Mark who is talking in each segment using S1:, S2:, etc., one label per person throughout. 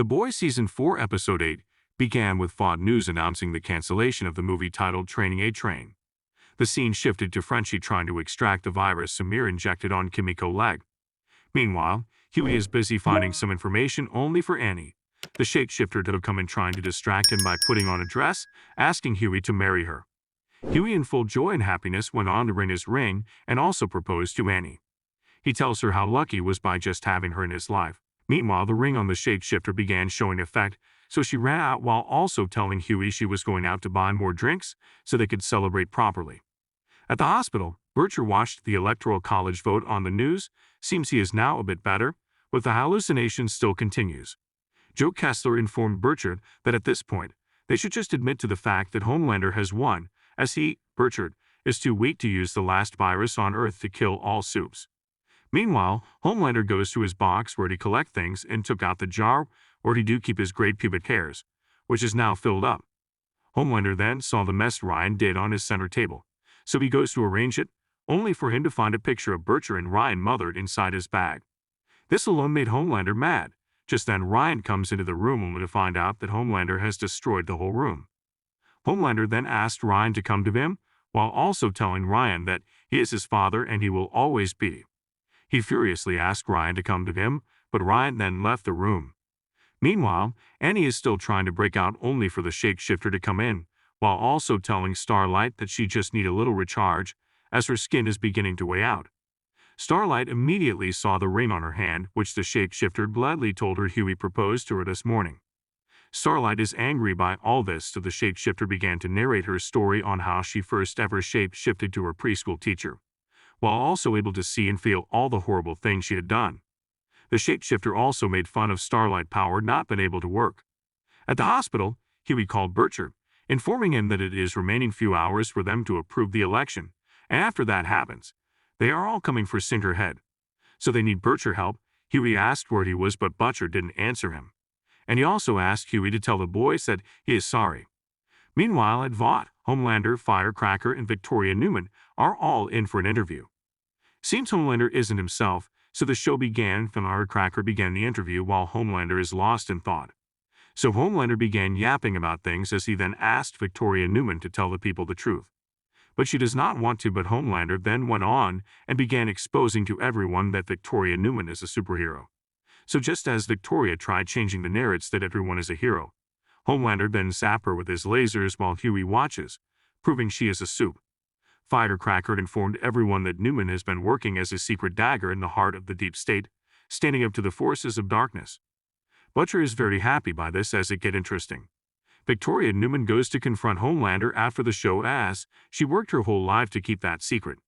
S1: The Boys Season 4 Episode 8 began with Vought news announcing the cancellation of the movie titled Training a Train. The scene shifted to Frenchie trying to extract the virus Samir injected on Kimiko's leg. Meanwhile, Huey is busy finding some information only for Annie, the shapeshifter, to come in trying to distract him by putting on a dress, asking Huey to marry her. Huey, in full joy and happiness, went on to ring his ring and also proposed to Annie. He tells her how lucky he was by just having her in his life. Meanwhile, the ring on the shapeshifter began showing effect, so she ran out while also telling Huey she was going out to buy more drinks so they could celebrate properly. At the hospital, Butcher watched the Electoral College vote on the news. Seems he is now a bit better, but the hallucination still continues. Joe Kessler informed Butcher that at this point, they should just admit to the fact that Homelander has won, as he, Butcher, is too weak to use the last virus on Earth to kill all soups. Meanwhile, Homelander goes to his box where he collect things and took out the jar where he do keep his great pubic hairs, which is now filled up. Homelander then saw the mess Ryan did on his center table, so he goes to arrange it, only for him to find a picture of Butcher and Ryan mothered inside his bag. This alone made Homelander mad. Just then Ryan comes into the room only to find out that Homelander has destroyed the whole room. Homelander then asked Ryan to come to him, while also telling Ryan that he is his father and he will always be. He furiously asked Ryan to come to him, but Ryan then left the room. Meanwhile, Annie is still trying to break out only for the shapeshifter to come in, while also telling Starlight that she just needs a little recharge, as her skin is beginning to weigh out. Starlight immediately saw the ring on her hand, which the shapeshifter gladly told her Huey proposed to her this morning. Starlight is angry by all this, so the shapeshifter began to narrate her story on how she first ever shape-shifted to her preschool teacher, while also able to see and feel all the horrible things she had done. The shapeshifter also made fun of Starlight power not being able to work. At the hospital, Huey called Butcher, informing him that it is remaining few hours for them to approve the election, and after that happens, they are all coming for Singer's head. So they need Butcher help. Huey asked where he was, but Butcher didn't answer him. And he also asked Huey to tell the boys that he is sorry. Meanwhile, at Vought, Homelander, Firecracker, and Victoria Neuman are all in for an interview. Seems Homelander isn't himself, so the show began. Firecracker began the interview while Homelander is lost in thought. So Homelander began yapping about things as he then asked Victoria Neuman to tell the people the truth. But she does not want to, but Homelander then went on and began exposing to everyone that Victoria Neuman is a superhero. So just as Victoria tried changing the narratives that everyone is a hero, Homelander then zapped her with his lasers while Huey watches, proving she is a soup. Firecracker informed everyone that Newman has been working as a secret dagger in the heart of the deep state, standing up to the forces of darkness. Butcher is very happy by this as it gets interesting. Victoria Neuman goes to confront Homelander after the show as she worked her whole life to keep that secret.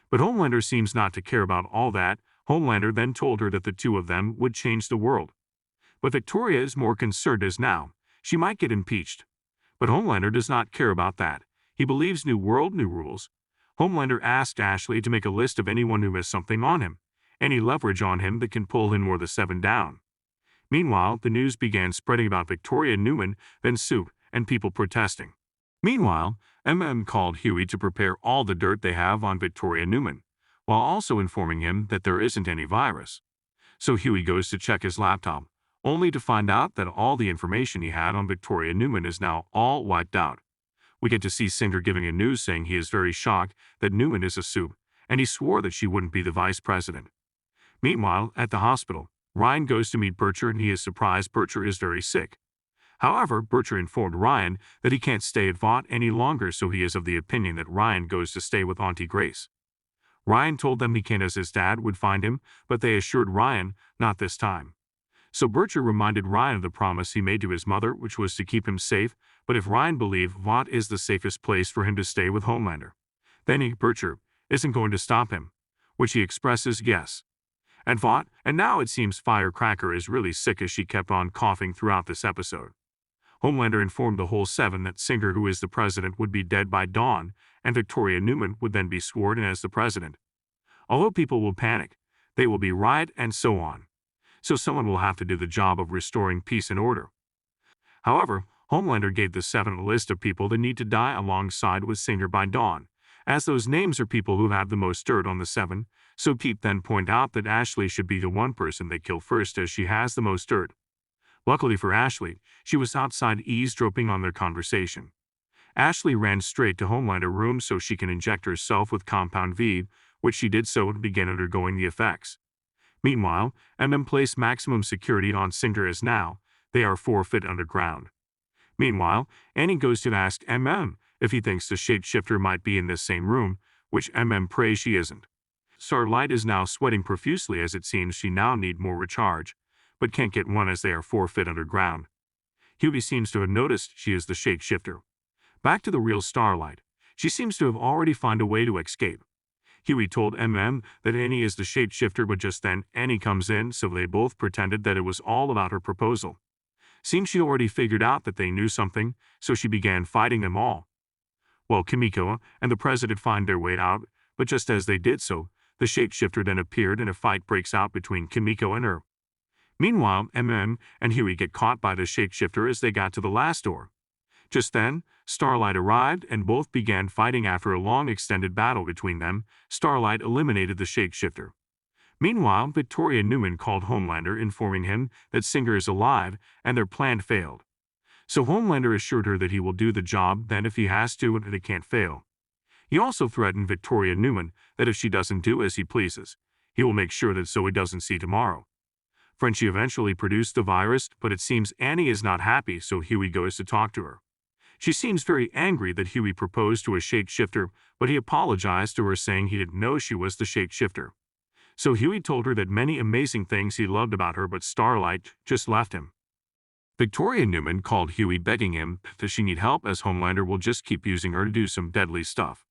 S1: But Homelander seems not to care about all that. Homelander then told her that the two of them would change the world. But Victoria is more concerned as now she might get impeached. But Homelander does not care about that. He believes new world, new rules. Homelander asked Ashley to make a list of anyone who has something on him, any leverage on him that can pull him or the Seven down. Meanwhile, the news began spreading about Victoria Neuman, then soup, and people protesting. Meanwhile, called Huey to prepare all the dirt they have on Victoria Neuman, while also informing him that there isn't any virus. So Huey goes to check his laptop, only to find out that all the information he had on Victoria Neuman is now all wiped out. We get to see Singer giving a news saying he is very shocked that Newman is a soup, and he swore that she wouldn't be the vice president. Meanwhile, at the hospital, Ryan goes to meet Butcher and he is surprised Butcher is very sick. However, Butcher informed Ryan that he can't stay at Vought any longer, so he is of the opinion that Ryan goes to stay with Auntie Grace. Ryan told them he can't as his dad would find him, but they assured Ryan not this time. So Butcher reminded Ryan of the promise he made to his mother, which was to keep him safe, but if Ryan believed Vought is the safest place for him to stay with Homelander, then Butcher isn't going to stop him, which he expresses yes. At Vought, and now it seems Firecracker is really sick as she kept on coughing throughout this episode. Homelander informed the whole seven that Singer, who is the president, would be dead by dawn, and Victoria Neuman would then be sworn in as the president. Although people will panic, they will be riot and so on. So someone will have to do the job of restoring peace and order. However, Homelander gave the seven a list of people that need to die alongside with Singer by dawn, as those names are people who have the most dirt on the seven, so Pete then point out that Ashley should be the one person they kill first as she has the most dirt. Luckily for Ashley, she was outside eavesdropping on their conversation. Ashley ran straight to Homelander's room so she can inject herself with Compound V, which she did so and began undergoing the effects. Meanwhile, placed maximum security on Cinder as now they are 4 feet underground. Meanwhile, Annie goes to ask if he thinks the shapeshifter might be in this same room, which prays she isn't. Starlight is now sweating profusely as it seems she now need more recharge, but can't get one as they are 4 feet underground. Huey seems to have noticed she is the shapeshifter. Back to the real Starlight. She seems to have already found a way to escape. Huey told that Annie is the shapeshifter, but just then Annie comes in, so they both pretended that it was all about her proposal. Seems she already figured out that they knew something, so she began fighting them all. Well, Kimiko and the president find their way out, but just as they did so, the shapeshifter then appeared and a fight breaks out between Kimiko and her. Meanwhile, and Huey get caught by the shapeshifter as they got to the last door. Just then, Starlight arrived and both began fighting. After a long extended battle between them, Starlight eliminated the shapeshifter. Meanwhile, Victoria Neuman called Homelander, informing him that Singer is alive and their plan failed. So Homelander assured her that he will do the job then if he has to and that it can't fail. He also threatened Victoria Neuman that if she doesn't do as he pleases, he will make sure that Zoe doesn't see tomorrow. Frenchie eventually produced the virus, but it seems Annie is not happy, so Huey goes to talk to her. She seems very angry that Huey proposed to a shapeshifter, but he apologized to her saying he didn't know she was the shapeshifter. So Huey told her that many amazing things he loved about her, but Starlight just left him. Victoria Neuman called Huey, begging him that she need help as Homelander will just keep using her to do some deadly stuff.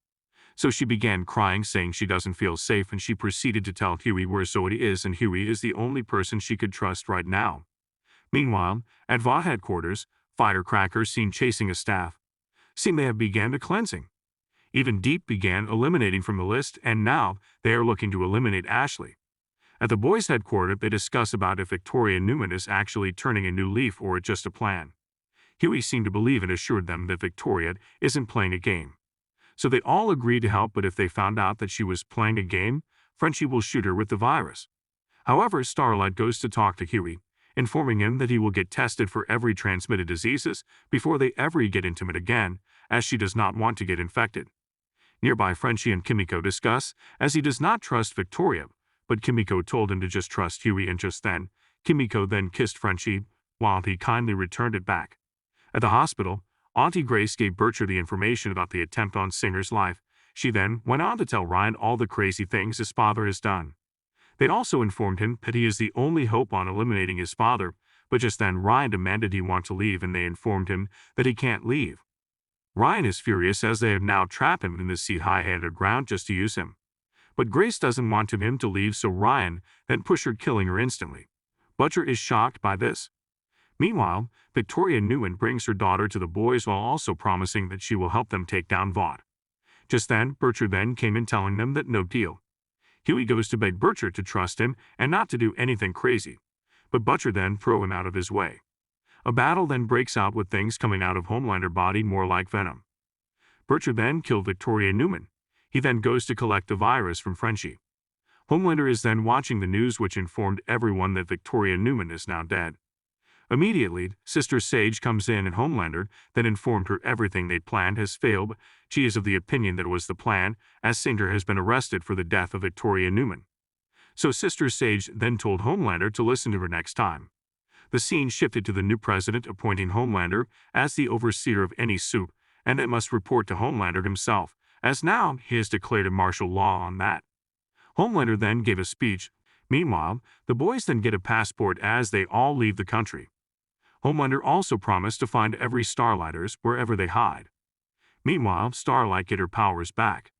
S1: So she began crying, saying she doesn't feel safe, and she proceeded to tell Huey where Zoe is, and Huey is the only person she could trust right now. Meanwhile, at Vought headquarters, Firecracker seen chasing a staff. Seem they have began the cleansing. Even Deep began eliminating from the list, and now they are looking to eliminate Ashley. At the boys' headquarters, they discuss about if Victoria Neuman is actually turning a new leaf or it's just a plan. Huey seemed to believe and assured them that Victoria isn't playing a game. So they all agreed to help, but if they found out that she was playing a game, Frenchie will shoot her with the virus. However, Starlight goes to talk to Huey, informing him that he will get tested for every transmitted diseases before they ever get intimate again, as she does not want to get infected. Nearby, Frenchie and Kimiko discuss, as he does not trust Victoria, but Kimiko told him to just trust Huey, and just then, Kimiko then kissed Frenchie, while he kindly returned it back. At the hospital, Auntie Grace gave Butcher the information about the attempt on Singer's life. She then went on to tell Ryan all the crazy things his father has done. They also informed him that he is the only hope on eliminating his father, but just then Ryan demanded he want to leave, and they informed him that he can't leave. Ryan is furious as they have now trapped him in the seat high underground just to use him. But Grace doesn't want him to leave, so Ryan then pushed her, killing her instantly. Butcher is shocked by this. Meanwhile, Victoria Neuman brings her daughter to the boys while also promising that she will help them take down Vought. Just then, Butcher then came in telling them that no deal. Huey goes to beg Butcher to trust him and not to do anything crazy, but Butcher then throw him out of his way. A battle then breaks out with things coming out of Homelander's body more like venom. Butcher then killed Victoria Neuman. He then goes to collect the virus from Frenchie. Homelander is then watching the news, which informed everyone that Victoria Neuman is now dead. Immediately, Sister Sage comes in, and Homelander then informed her everything they'd planned has failed. She is of the opinion that it was the plan, as Cinder has been arrested for the death of Victoria Neuman. So Sister Sage then told Homelander to listen to her next time. The scene shifted to the new president appointing Homelander as the overseer of any soup, and it must report to Homelander himself, as now he has declared a martial law on that. Homelander then gave a speech. Meanwhile, the boys then get a passport as they all leave the country. Homelander also promised to find every Starlighters wherever they hide. Meanwhile, Starlight get her powers back.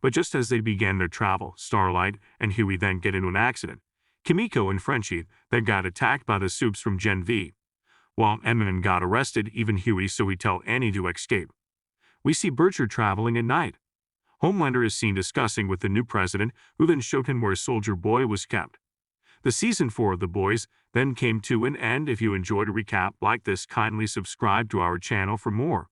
S1: But just as they began their travel, Starlight and Huey then get into an accident. Kimiko and Frenchie then got attacked by the soups from Gen V. While Newman got arrested, even Huey, so he tell Annie to escape. We see Butcher traveling at night. Homelander is seen discussing with the new president, who then showed him where Soldier Boy was kept. The season 4 of The Boys then came to an end. If you enjoyed a recap like this, kindly subscribe to our channel for more.